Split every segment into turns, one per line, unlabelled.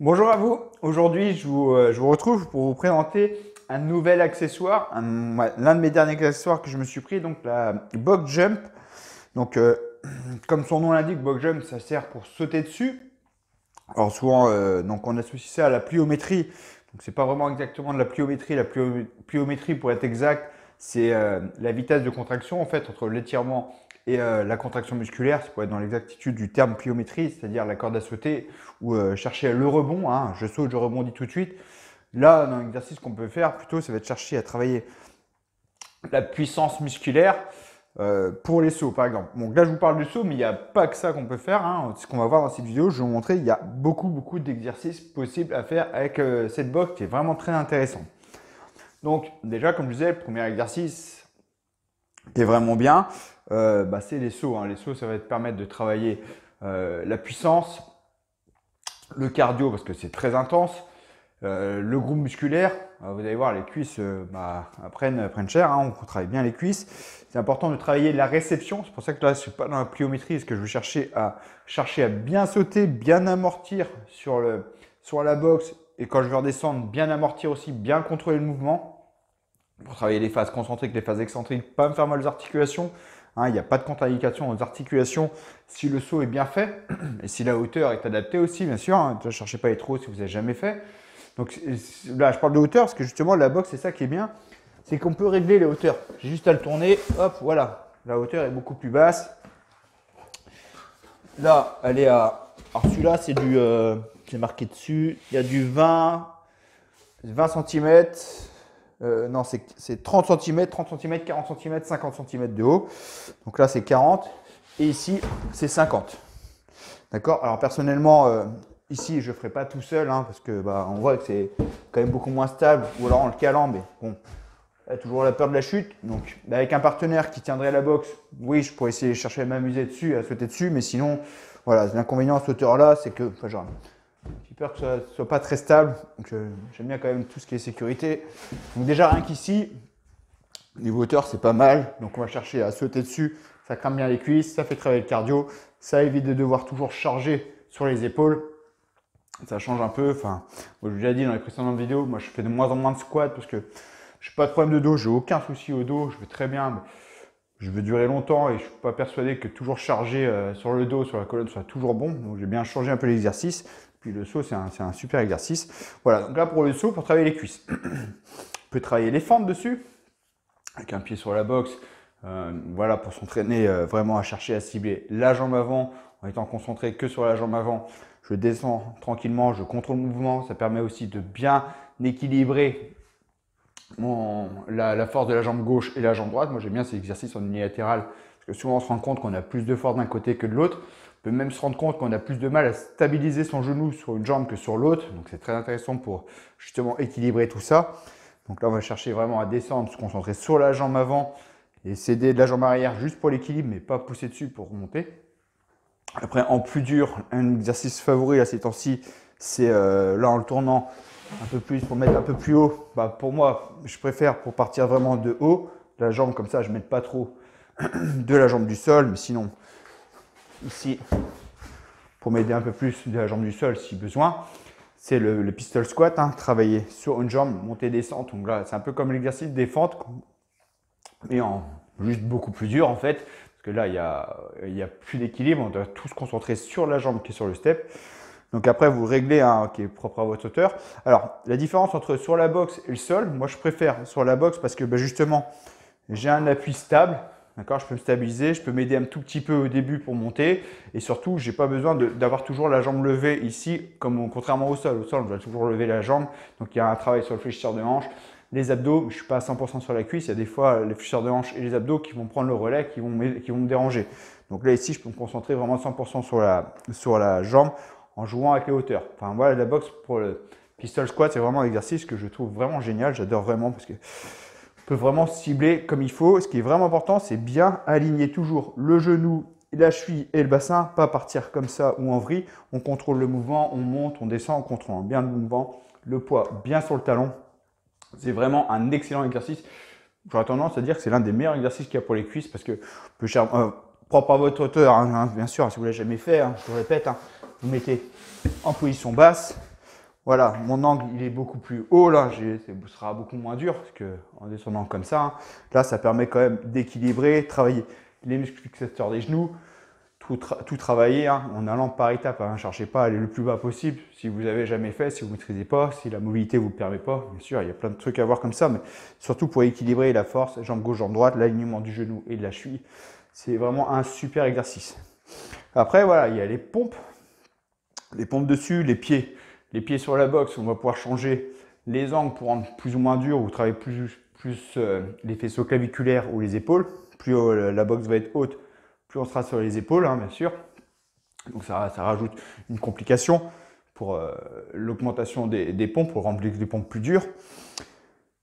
Bonjour à vous. Aujourd'hui, je vous retrouve pour vous présenter un nouvel accessoire, l'un de mes derniers accessoires que je me suis pris, donc la Box Jump. Donc, comme son nom l'indique, Box Jump, ça sert pour sauter dessus. Alors souvent, donc on associe ça à la pliométrie. Donc c'est pas vraiment exactement de la pliométrie. La pliométrie, pour être exact, c'est la vitesse de contraction en fait entre l'étirement et la contraction musculaire. C'est pour être dans l'exactitude du terme pliométrie, c'est-à-dire la corde à sauter ou chercher le rebond. Hein. Je saute, je rebondis tout de suite. Là, dans l'exercice qu'on peut faire, plutôt, ça va être chercher à travailler la puissance musculaire. Pour les sauts par exemple. Donc là je vous parle du saut, mais il n'y a pas que ça qu'on peut faire. Hein. Ce qu'on va voir dans cette vidéo, je vais vous montrer, il y a beaucoup d'exercices possibles à faire avec cette box qui est vraiment très intéressant. Donc déjà, comme je disais, le premier exercice qui est vraiment bien, c'est les sauts. Hein. Les sauts, ça va te permettre de travailler la puissance, le cardio parce que c'est très intense, le groupe musculaire. Vous allez voir, les cuisses prennent cher, hein, on travaille bien les cuisses. C'est important de travailler la réception, c'est pour ça que là je ne suis pas dans la pliométrie, parce que je veux chercher à bien sauter, bien amortir sur la box, et quand je veux redescendre, bien amortir aussi, bien contrôler le mouvement, pour travailler les phases concentriques, les phases excentriques, pas me faire mal aux articulations. Hein, il n'y a pas de contre-indication aux articulations si le saut est bien fait, et si la hauteur est adaptée aussi, bien sûr. Hein, ne cherchez pas à être trop si vous n'avez jamais fait. Donc là, je parle de hauteur parce que justement, la box, c'est ça qui est bien, c'est qu'on peut régler les hauteurs. J'ai juste à le tourner, hop, voilà. La hauteur est beaucoup plus basse. Là, elle est à... Alors celui-là, c'est marqué dessus, il y a du 20 cm. Non, c'est 30 cm, 40 cm, 50 cm de haut. Donc là, c'est 40. Et ici, c'est 50. D'accord? Alors personnellement... ici, je ne ferai pas tout seul, hein, parce que on voit que c'est quand même beaucoup moins stable, ou alors en le calant, mais bon, il y a toujours la peur de la chute. Donc, avec un partenaire qui tiendrait la box, oui, je pourrais essayer de chercher à m'amuser dessus, à sauter dessus, mais sinon, voilà, l'inconvénient à cette hauteur-là, c'est que, j'ai peur que ça ne soit pas très stable. Donc, j'aime bien quand même tout ce qui est sécurité. Donc, déjà, rien qu'ici, niveau hauteur, c'est pas mal. Donc, on va chercher à sauter dessus. Ça crame bien les cuisses, ça fait travailler le cardio, ça évite de devoir toujours charger sur les épaules. Ça change un peu. Enfin, moi, je vous l'ai déjà dit dans les précédentes vidéos, moi je fais de moins en moins de squats parce que je n'ai pas de problème de dos, j'ai aucun souci au dos, je vais très bien, mais je veux durer longtemps et je ne suis pas persuadé que toujours charger sur le dos, sur la colonne soit toujours bon. Donc j'ai bien changé un peu l'exercice. Puis le saut, c'est un super exercice. Voilà, donc là pour le saut, pour travailler les cuisses. On peut travailler les fentes dessus, avec un pied sur la boxe. Voilà, pour s'entraîner vraiment à chercher à cibler la jambe avant, en étant concentré que sur la jambe avant. Je descends tranquillement, je contrôle le mouvement. Ça permet aussi de bien équilibrer la force de la jambe gauche et la jambe droite. Moi, j'aime bien ces exercices en unilatéral parce que souvent, on se rend compte qu'on a plus de force d'un côté que de l'autre. On peut même se rendre compte qu'on a plus de mal à stabiliser son genou sur une jambe que sur l'autre. Donc, c'est très intéressant pour justement équilibrer tout ça. Donc là, on va chercher vraiment à descendre, se concentrer sur la jambe avant et s'aider de la jambe arrière juste pour l'équilibre, mais pas pousser dessus pour remonter. Après, en plus dur, un exercice favori à ces temps-ci, c'est là en le tournant un peu plus pour mettre un peu plus haut. Pour moi, je préfère pour partir vraiment de haut, la jambe comme ça, je ne mets pas trop de la jambe du sol, mais sinon, ici, pour m'aider un peu plus de la jambe du sol si besoin, c'est le pistol squat, hein, travailler sur une jambe, monter, descendre. Donc là, c'est un peu comme l'exercice des fentes, mais en juste beaucoup plus dur en fait. Que là, il y a plus d'équilibre, on doit tout se concentrer sur la jambe qui est sur le step. Donc après, vous réglez un qui est propre à votre hauteur. Alors, la différence entre sur la box et le sol, moi je préfère sur la box parce que justement, j'ai un appui stable. D'accord, je peux me stabiliser, je peux m'aider un tout petit peu au début pour monter. Et surtout, je n'ai pas besoin d'avoir toujours la jambe levée ici, contrairement au sol. Au sol, on doit toujours lever la jambe. Donc il y a un travail sur le fléchisseur de hanche. Les abdos, je ne suis pas à 100% sur la cuisse. Il y a des fois les fléchisseurs de hanche et les abdos qui vont prendre le relais, qui vont me déranger. Donc là, ici, je peux me concentrer vraiment 100% sur la jambe en jouant avec les hauteurs. Enfin, voilà, la boxe pour le pistol squat, c'est vraiment un exercice que je trouve vraiment génial. J'adore vraiment parce que on peut vraiment cibler comme il faut. Ce qui est vraiment important, c'est bien aligner toujours le genou, la cheville et le bassin, pas partir comme ça ou en vrille. On contrôle le mouvement, on monte, on descend, on contrôle bien le mouvement, le poids bien sur le talon. C'est vraiment un excellent exercice. J'aurais tendance à dire que c'est l'un des meilleurs exercices qu'il y a pour les cuisses parce que propre à votre hauteur, hein, bien sûr, si vous ne l'avez jamais fait, hein, je vous répète, hein, vous mettez en position basse, Voilà, mon angle il est beaucoup plus haut là, ce sera beaucoup moins dur parce que en descendant comme ça, hein, là ça permet quand même d'équilibrer, travailler les muscles fixateurs des genoux, tout travailler hein, en allant par étapes. Hein. Ne cherchez pas à aller le plus bas possible si vous n'avez jamais fait, si vous ne maîtrisez pas, si la mobilité ne vous le permet pas. Bien sûr, il y a plein de trucs à voir comme ça, mais surtout pour équilibrer la force, jambe gauche, jambe droite, l'alignement du genou et de la cheville. C'est vraiment un super exercice. Après, voilà, il y a les pompes dessus, les pieds. Les pieds sur la boxe, on va pouvoir changer les angles pour rendre plus ou moins dur ou travailler plus les faisceaux claviculaires ou les épaules. Plus la boxe va être haute, plus on sera sur les épaules, hein, bien sûr. Donc ça rajoute une complication pour l'augmentation des pompes, pour rendre les pompes plus dures.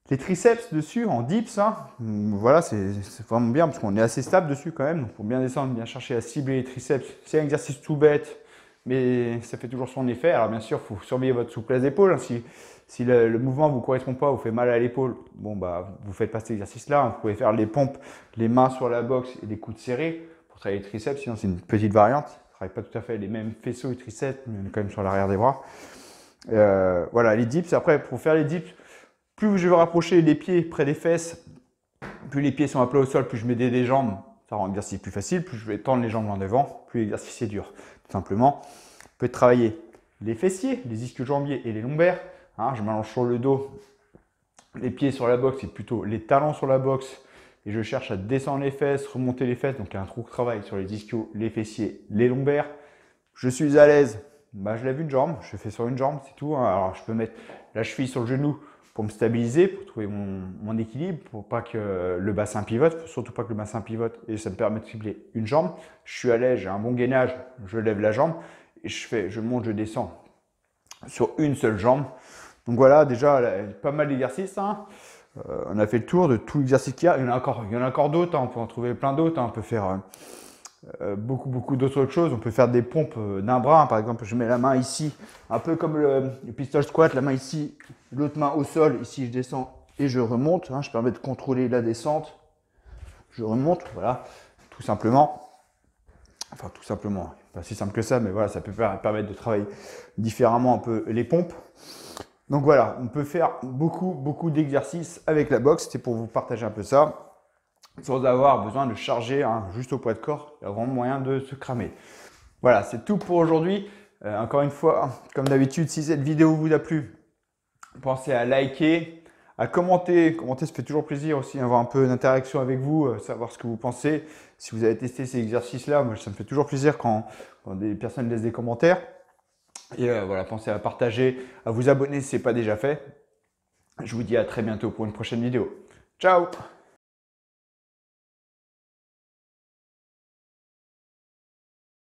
Les triceps dessus, en dips, hein, voilà, c'est vraiment bien parce qu'on est assez stable dessus quand même. Donc pour bien descendre, bien chercher à cibler les triceps. C'est un exercice tout bête, mais ça fait toujours son effet. Alors bien sûr, il faut surveiller votre souplesse d'épaule. Si le mouvement ne vous correspond pas, vous fait mal à l'épaule, bon bah vous ne faites pas cet exercice-là. Vous pouvez faire les pompes, les mains sur la boxe et les coudes serrés pour travailler les triceps. Sinon, c'est une petite variante. Ça ne travaille pas tout à fait les mêmes faisceaux et triceps, mais on est quand même sur l'arrière des bras. Voilà, les dips. Après, pour faire les dips, plus je vais rapprocher les pieds près des fesses, plus les pieds sont à plat au sol, plus je mets des jambes, ça rend l'exercice plus facile, plus je vais tendre les jambes en devant, plus l'exercice est dur. Tout simplement, on peut travailler les fessiers, les ischio-jambiers et les lombaires. Hein, je m'allonge sur le dos, les pieds sur la boxe et plutôt les talons sur la boxe. Et je cherche à descendre les fesses, remonter les fesses. Donc il y a un trou de travail sur les ischios, les fessiers, les lombaires. Je suis à l'aise, bah, je lève une jambe, je fais sur une jambe, c'est tout. Hein. Alors je peux mettre la cheville sur le genou pour me stabiliser, pour trouver mon équilibre, pour pas que le bassin pivote, surtout pas que le bassin pivote, et ça me permet de cibler une jambe. Je suis à l'aise, j'ai un bon gainage, je lève la jambe, et je monte, je descends sur une seule jambe. Donc voilà, déjà, pas mal d'exercices. Hein. On a fait le tour de tout l'exercice qu'il y a. Il y en a encore d'autres, hein. On peut en trouver plein d'autres. Hein. On peut faire beaucoup d'autres choses. On peut faire des pompes d'un bras. Hein. Par exemple, je mets la main ici, un peu comme le pistol squat, la main ici, l'autre main au sol. Ici, je descends et je remonte. Hein. Je permets de contrôler la descente. Je remonte, voilà, tout simplement. Enfin, tout simplement, pas si simple que ça, mais voilà, ça peut permettre de travailler différemment un peu les pompes. Donc voilà, on peut faire beaucoup d'exercices avec la boxe. C'était pour vous partager un peu ça, sans avoir besoin de charger hein, juste au poids de corps. Il y a vraiment moyen de se cramer. Voilà, c'est tout pour aujourd'hui. Encore une fois, comme d'habitude, si cette vidéo vous a plu, pensez à liker, à commenter. Commenter, ça fait toujours plaisir aussi, avoir un peu d'interaction avec vous, savoir ce que vous pensez. Si vous avez testé ces exercices-là, moi, ça me fait toujours plaisir quand des personnes laissent des commentaires. Et voilà, pensez à partager, à vous abonner si ce n'est pas déjà fait. Je vous dis à très bientôt pour une prochaine vidéo. Ciao!